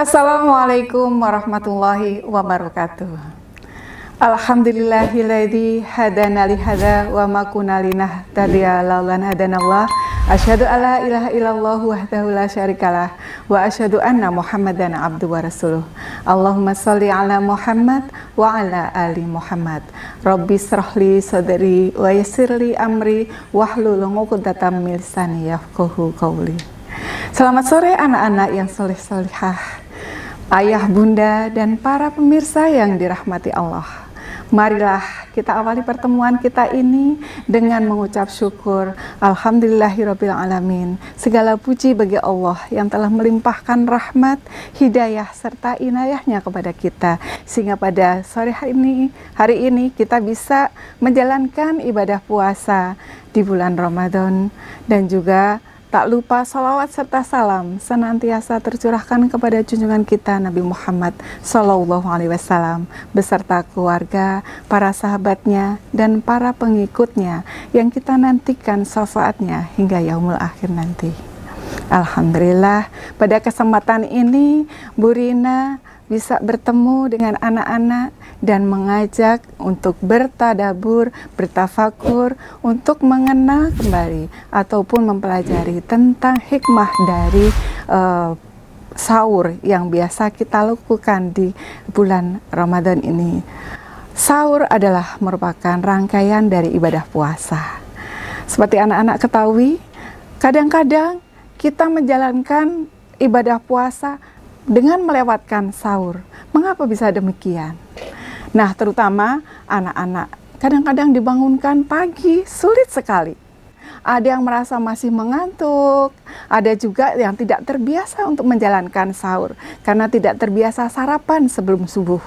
Assalamualaikum warahmatullahi wabarakatuh. Alhamdulillahilladzi hadana li hadza wa ma kunna linahtadiya laula an hadanallah. Asyhadu alla ilaha illallah wahdahu la syarikalah wa asyhadu anna Muhammadan abduhu wa rasuluh. Allahumma shalli ala Muhammad wa ala ali Muhammad. Rabbi shrahli sadri wa yassirli amri wahlul 'uqdatam min lisani yafqahu qawli. Selamat sore anak-anak yang soleh-solihah, ayah, bunda, dan para pemirsa yang dirahmati Allah. Marilah kita awali pertemuan kita ini dengan mengucap syukur. Alhamdulillahirabbil alamin. Segala puji bagi Allah yang telah melimpahkan rahmat, hidayah, serta inayahnya kepada kita, sehingga pada sore hari ini kita bisa menjalankan ibadah puasa di bulan Ramadan. Dan juga tak lupa salawat serta salam senantiasa tercurahkan kepada junjungan kita Nabi Muhammad SAW beserta keluarga, para sahabatnya, dan para pengikutnya yang kita nantikan syafaatnya hingga yaumul akhir nanti. Alhamdulillah, pada kesempatan ini Bu Rina bisa bertemu dengan anak-anak dan mengajak untuk bertadabur, bertafakur, untuk mengenal kembali ataupun mempelajari tentang hikmah dari sahur yang biasa kita lakukan di bulan Ramadan ini. Sahur adalah merupakan rangkaian dari ibadah puasa. Seperti anak-anak ketahui, kadang-kadang kita menjalankan ibadah puasa dengan melewatkan sahur. Mengapa bisa demikian? Nah, terutama anak-anak kadang-kadang dibangunkan pagi sulit sekali. Ada yang merasa masih mengantuk, ada juga yang tidak terbiasa untuk menjalankan sahur karena tidak terbiasa sarapan sebelum subuh.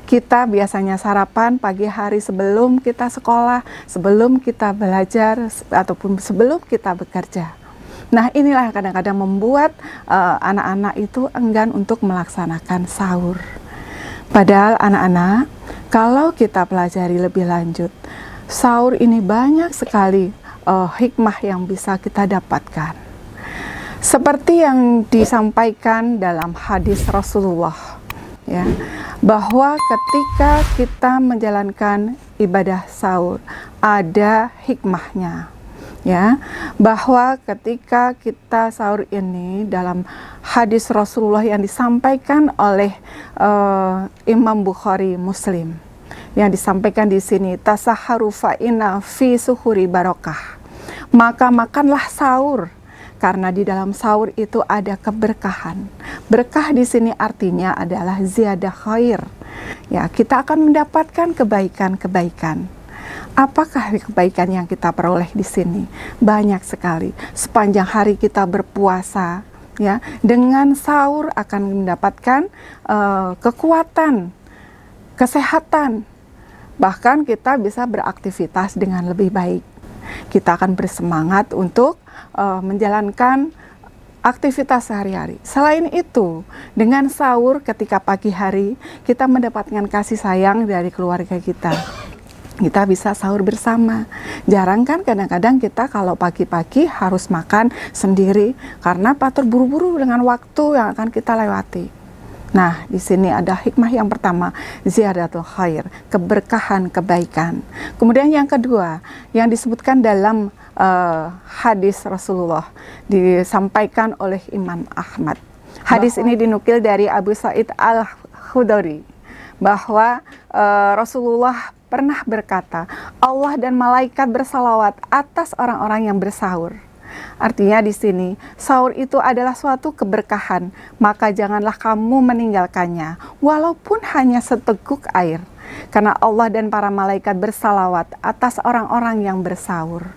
Kita biasanya sarapan pagi hari sebelum kita sekolah, sebelum kita belajar, ataupun sebelum kita bekerja. Nah, inilah kadang-kadang membuat anak-anak itu enggan untuk melaksanakan sahur. Padahal anak-anak, kalau kita pelajari lebih lanjut, sahur ini banyak sekali hikmah yang bisa kita dapatkan. Seperti yang disampaikan dalam hadis Rasulullah, ya, bahwa ketika kita menjalankan ibadah sahur, ada hikmahnya. Ya, bahwa ketika kita sahur ini dalam hadis Rasulullah yang disampaikan oleh Imam Bukhari Muslim, yang disampaikan di sini, tasaharu fa inna fi suhuri barokah, maka makanlah sahur karena di dalam sahur itu ada keberkahan. Berkah di sini artinya adalah ziyadah khair. Ya, kita akan mendapatkan kebaikan-kebaikan. Apakah kebaikan yang kita peroleh di sini? Banyak sekali. Sepanjang hari kita berpuasa, ya, dengan sahur akan mendapatkan kekuatan, kesehatan. Bahkan kita bisa beraktivitas dengan lebih baik. Kita akan bersemangat untuk menjalankan aktivitas sehari-hari. Selain itu, dengan sahur ketika pagi hari, kita mendapatkan kasih sayang dari keluarga kita. Kita bisa sahur bersama. Jarang kan kadang-kadang kita kalau pagi-pagi harus makan sendiri karena patur buru-buru dengan waktu yang akan kita lewati. Nah, di sini ada hikmah yang pertama, ziyadatul khair, keberkahan, kebaikan. Kemudian yang kedua, yang disebutkan dalam hadis Rasulullah, disampaikan oleh Imam Ahmad. Hadis ini dinukil dari Abu Sa'id Al-Khudri, bahwa Rasulullah pernah berkata, Allah dan malaikat bersalawat atas orang-orang yang bersahur. Artinya di sini, sahur itu adalah suatu keberkahan, maka janganlah kamu meninggalkannya, walaupun hanya seteguk air. Karena Allah dan para malaikat bersalawat atas orang-orang yang bersahur.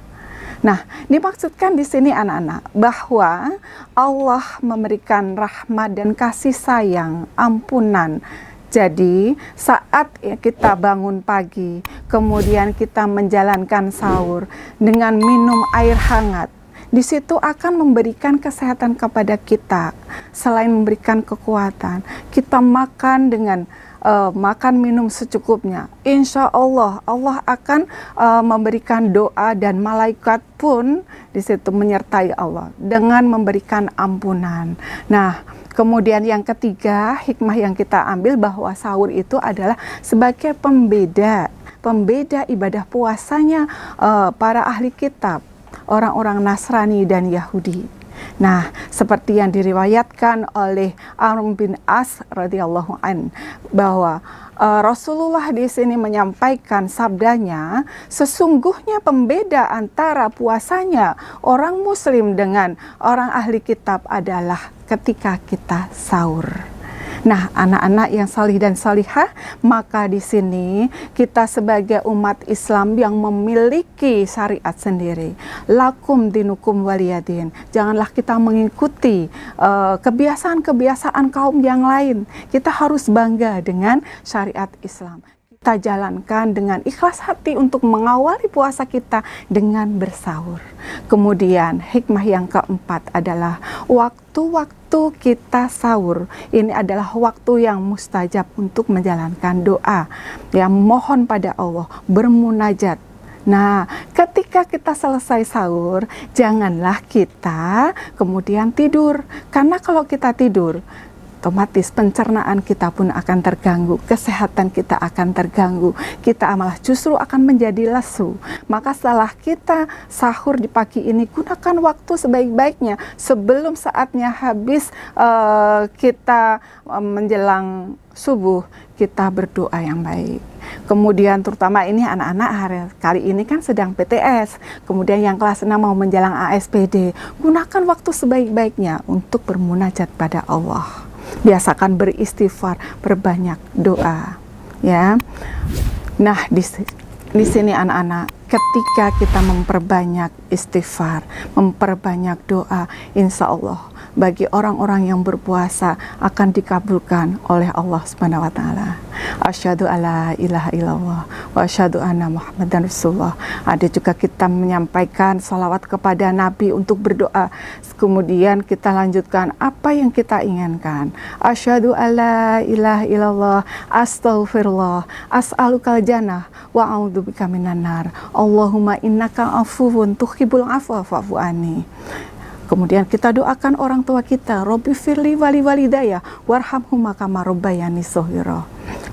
Nah, dimaksudkan di sini anak-anak, bahwa Allah memberikan rahmat dan kasih sayang, ampunan. Jadi saat kita bangun pagi, kemudian kita menjalankan sahur dengan minum air hangat, di situ akan memberikan kesehatan kepada kita. Selain memberikan kekuatan, kita makan dengan makan minum secukupnya. Insya Allah, Allah akan memberikan doa dan malaikat pun di situ menyertai Allah dengan memberikan ampunan. Nah, Kemudian yang ketiga, hikmah yang kita ambil bahwa sahur itu adalah sebagai pembeda ibadah puasanya para ahli kitab, orang-orang Nasrani dan Yahudi. Nah, seperti yang diriwayatkan oleh Amr bin As radhiyallahu an, bahwa Rasulullah di sini menyampaikan sabdanya, sesungguhnya pembeda antara puasanya orang muslim dengan orang ahli kitab adalah ketika kita sahur. Nah, anak-anak yang salih dan salihah, maka di sini kita sebagai umat Islam yang memiliki syariat sendiri, lakum dinukum waliyadin. Janganlah kita mengikuti kebiasaan-kebiasaan kaum yang lain. Kita harus bangga dengan syariat Islam. Kita jalankan dengan ikhlas hati untuk mengawali puasa kita dengan bersahur. Kemudian hikmah yang keempat adalah waktu-waktu kita sahur. Ini adalah waktu yang mustajab untuk menjalankan doa, yang mohon pada Allah, bermunajat. Nah, ketika kita selesai sahur, janganlah kita kemudian tidur. Karena kalau kita tidur, otomatis pencernaan kita pun akan terganggu, kesehatan kita akan terganggu, kita malah justru akan menjadi lesu. Maka setelah kita sahur di pagi ini, gunakan waktu sebaik-baiknya sebelum saatnya habis kita menjelang subuh, kita berdoa yang baik. Kemudian terutama ini anak-anak hari kali ini kan sedang PTS, kemudian yang kelas 6 mau menjelang ASPD, gunakan waktu sebaik-baiknya untuk bermunajat pada Allah. Biasakan beristighfar, berbanyak doa, ya. Nah, di sini anak-anak, ketika kita memperbanyak istighfar, memperbanyak doa, insya Allah bagi orang-orang yang berpuasa akan dikabulkan oleh Allah Subhanahu wa taala. Asyhadu alla ilaha illallah wa asyhadu anna Muhammadan Rasulullah. Ada juga kita menyampaikan salawat kepada Nabi untuk berdoa. Kemudian kita lanjutkan apa yang kita inginkan. Asyhadu alla ilaha illallah, astaghfirullah, as'alukal jannah wa a'udzubika minan nar. Allahumma innaka afuwun tuhibbul afwa fa'fu anni. Kemudian kita doakan orang tua kita, Robbi firli wali walidayah warhamhuma kama rabbayani shaghira.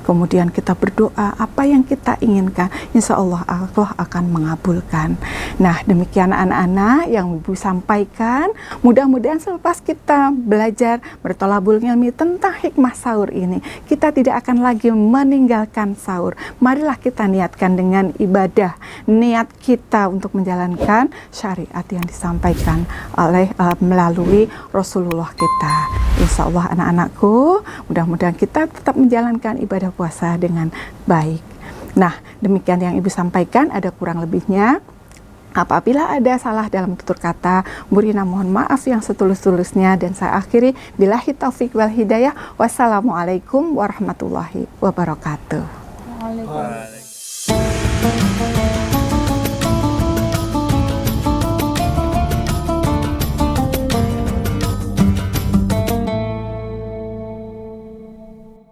Kemudian kita berdoa apa yang kita inginkan, insya Allah Allah akan mengabulkan. Nah, demikian anak-anak yang Ibu sampaikan. Mudah-mudahan selepas kita belajar bertolabul ilmi tentang hikmah sahur ini, kita tidak akan lagi meninggalkan sahur. Marilah kita niatkan dengan ibadah, niat kita untuk menjalankan syariat yang disampaikan oleh melalui Rasulullah kita. Insya Allah anak-anakku, mudah-mudahan kita tetap menjalankan ibadah puasa dengan baik. Nah, demikian yang Ibu sampaikan, ada kurang lebihnya. Apabila ada salah dalam tutur kata, Burina mohon maaf yang setulus-tulusnya, dan saya akhiri billahi taufik wal hidayah. Wassalamualaikum warahmatullahi wabarakatuh. Waalaikumsalam.